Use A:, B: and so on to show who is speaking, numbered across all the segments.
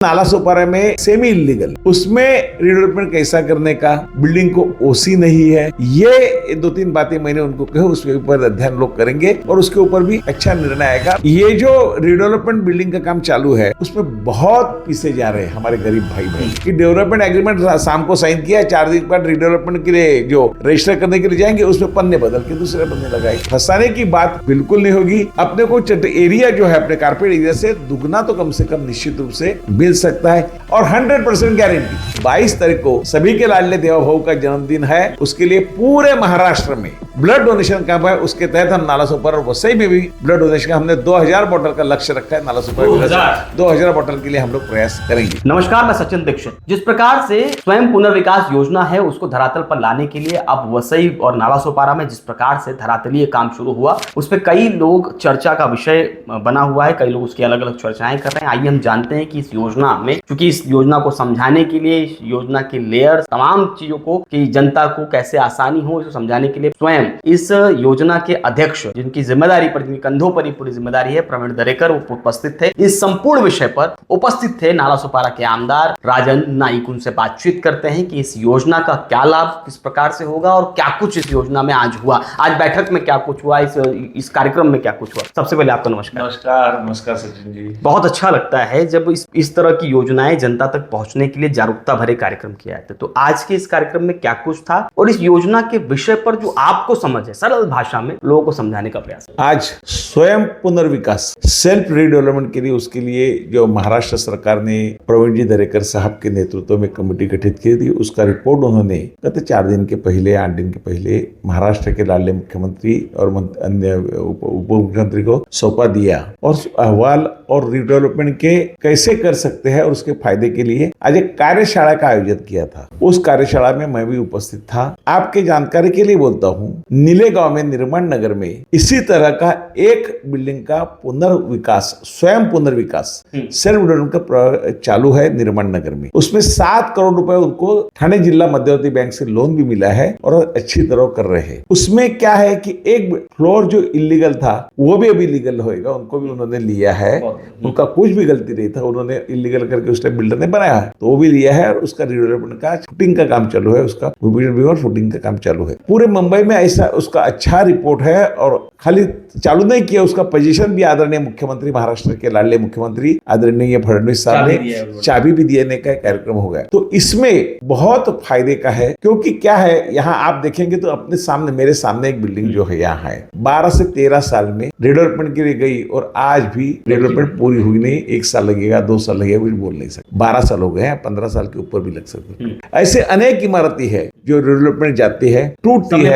A: नालासोपारा में semi illegal, उसमें redevelopment कैसा करने का, बिल्डिंग को ओसी नहीं है, ये 2-3 बातें मैंने उनको कहे, उसके ऊपर अध्ययन लोग करेंगे और उसके ऊपर भी अच्छा निर्णय आएगा। ये जो रिडेवलपमेंट बिल्डिंग का काम चालू है उसमें बहुत पीछे जा रहे हैं हमारे गरीब भाई बहन कि डेवलपमेंट एग्रीमेंट शाम को साइन किया, 4 दिन बाद रिडेवलपमेंट के लिए जो रजिस्टर करने के लिए जाएंगे उसमें पन्ने बदल के दूसरे पन्ने लगाए। फंसाने की बात बिल्कुल नहीं होगी। अपने को एरिया जो है अपने कारपेट एरिया से दुगना तो कम से कम निश्चित रूप से मिल सकता है और 100% गारंटी 22 तारीख को सभी के लाडले देवाभाऊ का जन्मदिन है। उसके लिए पूरे महाराष्ट्र में ब्लड डोनेशन कैंप है। उसके तहत हम नालासोपारा और वसई में भी ब्लड डोनेशन का हमने 2000 बोतल का लक्ष्य रखा है। नालासोपारा 2000 बोतल के लिए हम लोग प्रयास करेंगे।
B: नमस्कार, मैं सचिन दीक्षित। जिस प्रकार से स्वयं पुनर्विकास योजना है उसको धरातल पर लाने के लिए अब वसई और नालासोपारा में जिस प्रकार से धरातलीय काम शुरू हुआ उस पर कई लोग चर्चा का विषय बना हुआ है, कई लोग उसकी अलग अलग चर्चाएं कर रहे हैं। आइए हम जानते हैं कि इस योजना में, क्योंकि इस योजना को समझाने के लिए, इस योजना के लेयर्स, तमाम चीजों को कि जनता को कैसे आसानी हो इसको समझाने के लिए स्वयं इस योजना के अध्यक्ष जिनकी जिम्मेदारी पर, जिनकी कंधों पर ही पूरी जिम्मेदारी है, प्रवीण दरेकर, वो उपस्थित थे। इस संपूर्ण विषय पर उपस्थित थे नालासोपारा के आमदार राजन नाइक। उनसे बातचीत करते हैं कि इस योजना का क्या लाभ किस प्रकार से होगा और क्या कुछ इस योजना में आज हुआ, आज बैठक में क्या कुछ हुआ, इस कार्यक्रम में क्या कुछ हुआ। सबसे पहले आपका नमस्कार।
A: नमस्कार सचिन जी।
B: बहुत अच्छा लगता है जब इस तरह की योजनाएं जनता तक पहुंचने के लिए जागरूकता भरे कार्यक्रम किया जाता है। तो आज के इस कार्यक्रम में क्या कुछ था और इस योजना के विषय पर जो आपको समझ है, सरल भाषा में लोगों को समझाने का प्रयास।
A: आज स्वयं पुनर्विकास सेल्फ रिडेवलपमेंट के लिए, उसके लिए जो महाराष्ट्र सरकार ने प्रवीण जी दरेकर साहब के नेतृत्व में कमेटी गठित की थी, उसका रिपोर्ट उन्होंने गत 4 दिन के पहले, 8 दिन के पहले महाराष्ट्र के लाडले मुख्यमंत्री और अन्य उप मुख्यमंत्री को सौंपा दिया और अहवाल और रिडेवलपमेंट के कैसे कर सकते हैं और उसके फायदे के लिए आज एक कार्यशाला का आयोजन किया था। उस कार्यशाला में मैं भी उपस्थित था। आपके जानकारी के लिए बोलता हूँ, नीलेगांव में, निर्माण नगर में इसी तरह का एक बिल्डिंग का पुनर्विकास, स्वयं पुनर्विकास सेल्फ डेवलपमेंट का चालू है निर्माण नगर में। उसमें 7 करोड़ रुपए उनको ठाणे जिला मध्यवर्ती बैंक से लोन भी मिला है और अच्छी तरह कर रहे हैं। उसमें क्या है कि एक फ्लोर जो इलीगल था वो भी अभी लीगल होएगा, उनको भी उन्होंने लिया है। उनका कुछ भी गलती नहीं था, उन्होंने इलीगल करके उस टाइम बिल्डर ने बनाया है तो वो भी लिया है और उसका रिडेवलपमेंट का फुटिंग का काम चालू है, उसका और फुटिंग का काम चालू है। पूरे मुंबई में ऐसा उसका अच्छा रिपोर्ट है और खाली चालू नहीं किया, उसका पोजीशन भी आदरणीय मुख्यमंत्री, महाराष्ट्र के लाडले मुख्यमंत्री आदरणीय फडणवीस साहब ने चाबी भी देने का कार्यक्रम हो गया। तो इसमें बहुत फायदे का है, क्योंकि क्या है, यहाँ आप देखेंगे तो अपने सामने, मेरे सामने एक बिल्डिंग जो है यहाँ है, 12 से 13 साल में रिडेवलपमेंट के लिए गई और आज भी रिडेवलपमेंट पूरी हुई नहीं। 1 साल लगेगा, 2 साल लगेगा, कुछ बोल नहीं सकते। 12 साल हो गए हैं, 15 साल के ऊपर भी लग सकते। ऐसे अनेक इमारतें है जो रिडेवलपमेंट जाती है, टूटती है,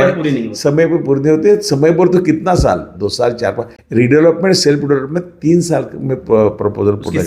A: समय पर पूरी नहीं होती। समय पर तो कितना साल, 2 साल, 4-5। रिडेवलपमेंट सेल्फ डेवलपमेंट 3 साल में प्रपोजल पूरा,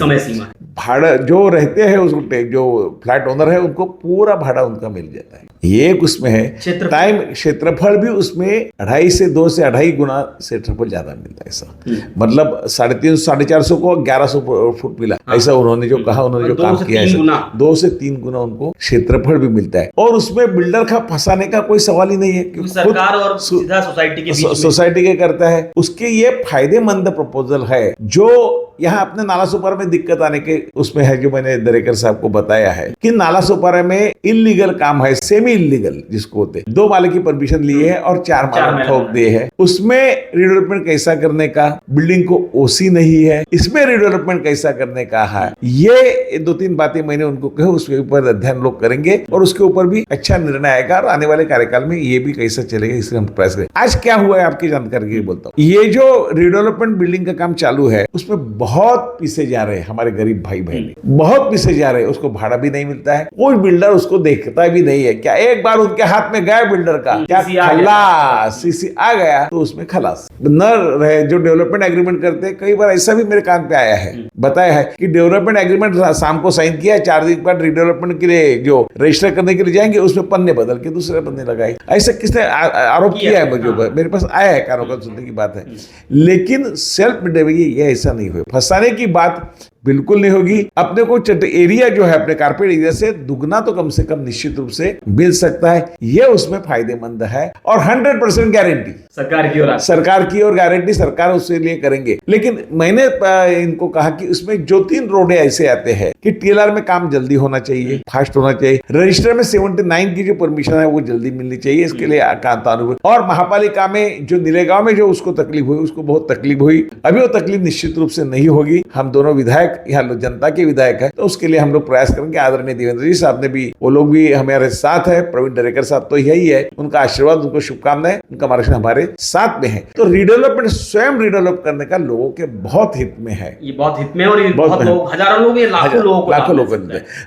A: भाड़ा जो रहते हैं उसको, जो फ्लैट ओनर है उनको पूरा भाड़ा उनका मिल जाता है। ये उसमें है टाइम, क्षेत्रफल भी उसमें 2.5 से 2.5 गुना क्षेत्रफल ज्यादा मिलता है। ऐसा मतलब 350 450 को 1100 फुट मिला, ऐसा उन्होंने जो कहा, उन्होंने जो काम किया है, 2 से 3 गुना उनको क्षेत्रफल भी मिलता है। और उसमें बिल्डर का फंसाने का कोई सवाल ही नहीं है, क्योंकि सरकार और सीधा सोसाइटी के करता है। उसके ये फायदेमंद प्रपोजल है जो यहाँ अपने नालासोपारा में दिक्कत आने के उसमें है, जो मैंने दरेकर साहब को बताया है कि नालासोपारा में इलीगल काम है, सेमी इलीगल जिसको होते, 2 माले की परमिशन लिए है और 4 माले ठोक दिए है। उसमें रिडेवलपमेंट कैसा करने का, बिल्डिंग को ओसी नहीं है, इसमें रिडेवलपमेंट कैसा करने का है। ये 2-3 बातें मैंने उनको कहे, उसके ऊपर अध्ययन लोग करेंगे और उसके ऊपर भी अच्छा निर्णय आएगा और आने वाले कार्यकाल में ये भी कैसा चलेगा इसलिए हम प्रयास करेंगे। आज क्या हुआ है आपकी जानकारी के लिए बोलता हूँ, ये जो रिडेवलपमेंट बिल्डिंग का काम चालू है उसमें बहुत पीछे जा रहे हैं हमारे गरीब भाई बहन, बहुत पीछे जा रहे हैं। उसको भाड़ा भी नहीं मिलता है, कोई बिल्डर उसको देखता भी नहीं है। क्या एक बार उनके हाथ में गया बिल्डर का, क्या खलास, सीसी आ गया तो उसमें खलास न रहे। जो डेवलपमेंट एग्रीमेंट करते हैं, कई बार ऐसा भी मेरे कान पे आया है, बताया है कि डेवलपमेंट एग्रीमेंट शाम को साइन किया, 4 दिन बाद रिडेवलपमेंट के लिए जो रजिस्टर करने के लिए जाएंगे उसमें पन्ने बदल के दूसरे पन्ने लगाए। ऐसा किसने आरोप किया है मुझे, मेरे पास आया है, कानों का सुनने की बात है। लेकिन सेल्फ ये ऐसा नहीं हुआ। फंसाने की बात बिल्कुल नहीं होगी। अपने को एरिया जो है अपने कारपेट एरिया से दुगना तो कम से कम निश्चित रूप से मिल सकता है। ये उसमें फायदेमंद है और 100% गारंटी सरकार की और गारंटी सरकार उसके लिए करेंगे। लेकिन मैंने इनको कहा कि उसमें जो 3 रोडे ऐसे आते हैं कि टीएलआर में काम जल्दी होना चाहिए, फास्ट होना चाहिए, रजिस्टर में 79 की जो परमिशन है वो जल्दी मिलनी चाहिए, इसके लिए कांतानुरूप। और महापालिका में जो नीलेगांव में जो उसको तकलीफ हुई, उसको बहुत तकलीफ हुई, अभी वो तकलीफ निश्चित रूप से नहीं होगी। हम दोनों विधायक यहाँ जनता के विधायक है, तो उसके लिए हम लोग प्रयास करेंगे। आदरणीय देवेंद्र जी साहब ने भी, वो लोग भी हमारे साथ है, प्रवीण दरेकर साहब तो यही है, उनका आशीर्वाद, उनको शुभकामनाएं, उनका मार्गदर्शन हमारे साथ में है। तो रिडेवलपमेंट स्वयं रिडेवलप करने का लोगों के बहुत हित में है,
B: ये बहुत हित में, और ये बहुत लोग, हजारों लोग, ये लाखों लोग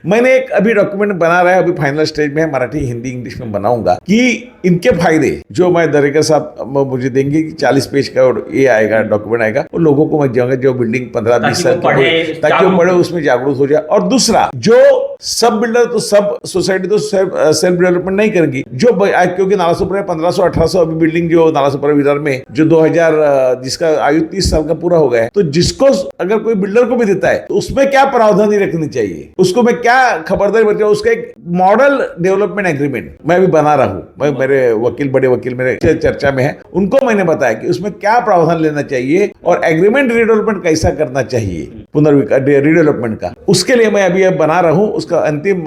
A: मैंने एक अभी डॉक्यूमेंट बना रहा है, अभी फाइनल स्टेज में है, मराठी हिंदी इंग्लिश में बनाऊंगा कि इनके फायदे जो मैं दरेकर साहब मुझे देंगे कि 40 पेज का और ये आएगा, डॉक्यूमेंट आएगा, वो लोगों को मैं जाऊंगा जो बिल्डिंग 15-20 साल की, ताकि वो पढ़े, उसमें जागरूक हो जाए। और दूसरा, जो सब बिल्डर तो सब सोसाइटी तो सेल्फ डेवलपमेंट नहीं करेंगी, जो क्योंकि नालासोपारा में 1500-1800 अभी बिल्डिंग जो नालासोपारा विरार में जो 2000 जिसका आयु 30 साल का पूरा हो गया है, तो जिसको अगर कोई बिल्डर को भी देता है तो उसमें क्या प्रावधान रखनी चाहिए, उसको मैं क्या खबरदारी बरती, उसका एक मॉडल डेवलपमेंट एग्रीमेंट मैं भी बना रहा हूँ। मैं मेरे बड़े वकील मेरे चर्चा में है, उनको मैंने बताया कि उसमें क्या प्रावधान लेना चाहिए और एग्रीमेंट रिडेवलपमेंट कैसा करना चाहिए, पुनर्विकास रिडेवलपमेंट का, उसके लिए मैं अभी बना रहा हूँ। उसका अंतिम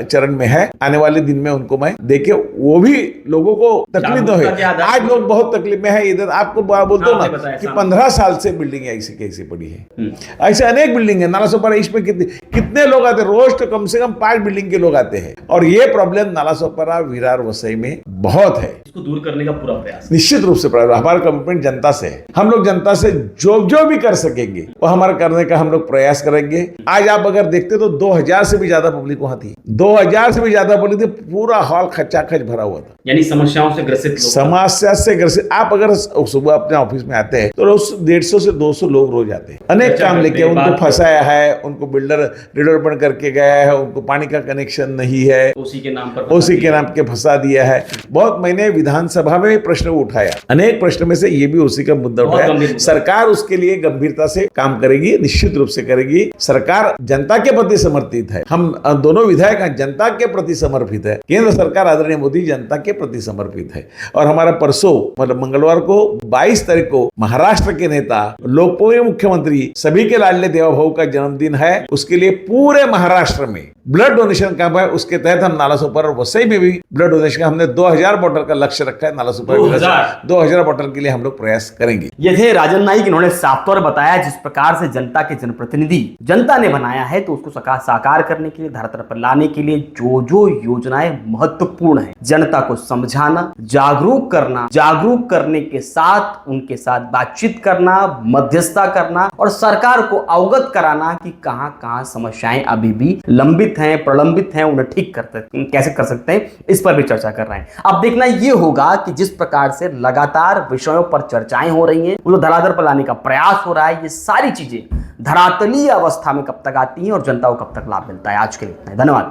A: चरण में है, आने वाले दिन में उनको मैं देखे, वो भी लोगों को तकलीफ न हो। आज लोग बहुत तकलीफ में है, इधर आपको बोलते हो ना कि 15 साल से बिल्डिंग ऐसी कैसी पड़ी है, ऐसे अनेक बिल्डिंग है नालासोपारा, इसमें कितने लोग आते हैं, रोज तो कम से कम 5 बिल्डिंग के लोग आते हैं, और ये प्रॉब्लम नालासोपारा विरार वसई में बहुत है।
B: इसको दूर करने का पूरा प्रयास
A: निश्चित रूप से हमारा कमिटमेंट जनता से है, हम लोग जनता से जो भी कर सकेंगे वो हमारा करने का हम लोग प्रयास करेंगे। आज आप अगर देखते तो 2000 से भी ज्यादा पब्लिक वहां थी, 2000 से भी ज्यादा पब्लिक थी, पूरा हॉल खचाखच भरा हुआ था,
B: यानी समस्याओं से ग्रसित लोग,
A: समस्या से ग्रसित। आप अगर सुबह अपने ऑफिस में आते हैं तो 150 से 200 लोग रोज आते हैं, अनेक काम लेके, उनको फंसाया है, उनको बिल्डर रिडेवलपमेंट करके गया है, उनको पानी का कनेक्शन नहीं है,
B: ओसी के नाम के
A: फंसा दिया है। बहुत मैंने विधानसभा में प्रश्न उठाया, अनेक प्रश्न में से ये भी उसी का मुद्दा उठाया। सरकार उसके लिए गंभीरता से काम करेगी, निश्चित रूप से करेगी। सरकार जनता के प्रति समर्पित है, हम दोनों विधायक जनता के प्रति समर्पित है, केंद्र सरकार आदरणीय मोदी जनता के प्रति समर्पित है। और हमारा परसों मतलब मंगलवार को 22 तारीख को महाराष्ट्र के नेता, लोकप्रिय मुख्यमंत्री, सभी के लाडले देवाभाऊ का जन्मदिन है। उसके लिए पूरे महाराष्ट्र में ब्लड डोनेशन कैंप है, उसके तहत हम नालासोपारा और वसई में भी ब्लड डोनेशन का हमने 2000 बोतल का लक्ष्य रखा है। नालासोपारा 2000 बोतल के लिए हम लोग प्रयास करेंगे।
B: ये थे राजन नाईक, इन्होंने साफ तौर बताया जिस प्रकार से जनता के जनप्रतिनिधि जनता ने बनाया है, तो उसको साकार करने के लिए, धरातल पर लाने के लिए जो योजनाएं महत्वपूर्ण है, जनता को समझाना, जागरूक करना, जागरूक करने के साथ उनके साथ बातचीत करना, मध्यस्थता करना और सरकार को अवगत कराना कि कहां समस्याएं अभी भी लंबित हैं, प्रलंबित हैं, उन्हें ठीक कैसे कर सकते हैं, इस पर भी चर्चा कर रहे हैं। अब देखना यह होगा कि जिस प्रकार से लगातार विषयों पर चर्चाएं हो रही हैं, उनको धरातल पर लाने का प्रयास हो रहा है, ये सारी चीजें धरातलीय अवस्था में कब तक आती हैं और जनता को कब तक लाभ मिलता है। आज के लिए इतना ही, धन्यवाद।